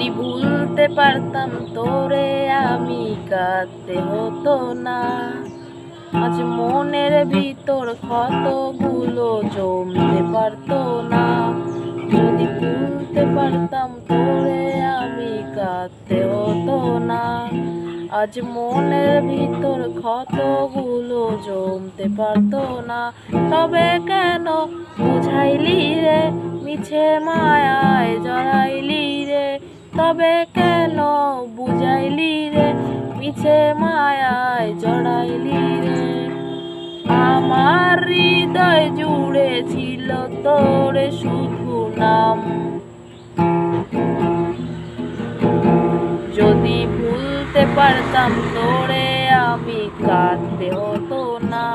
যদি ভুলতে পারতাম তোরে আমি কাঁদতে হতো না। আজ মনের ভিতর ক্ষতগুলো জমতে পারতো না। যদি ভুলতে পারতাম তোরে আমি কাঁদতে হতো না। আজ মনের ভিতর ক্ষতগুলো জমতে পারতো না। তবে কেন বুঝাইলি রে মিছে মায়ায় জড়াইলি রে। তবে কেন বুঝাইলি রে মিছে মায়ায় জড়াইলি রে। আমার হৃদয় জুড়ে ছিল তোর শুধু নাম। যদি ভুলতে পারতাম তোরে আমি কাঁদতে হতো না।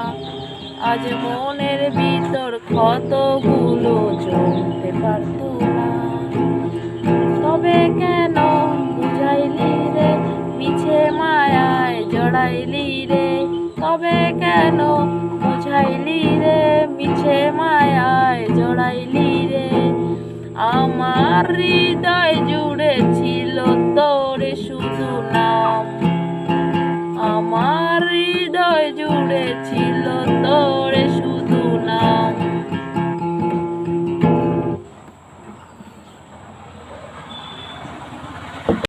আজ মনের ভিতর ক্ষতগুলো জমতে পারতো না। তবে কেন বুঝাইলি রে মিছে মায়ায় জড়াইলি রে। তবে কেন বুঝাইলি রে মিছে মায়ায় জড়াইলি রে। আমার হৃদয় জুড়ে ছিল তোর শুধু নাম। আমার হৃদয় জুড়ে ছিল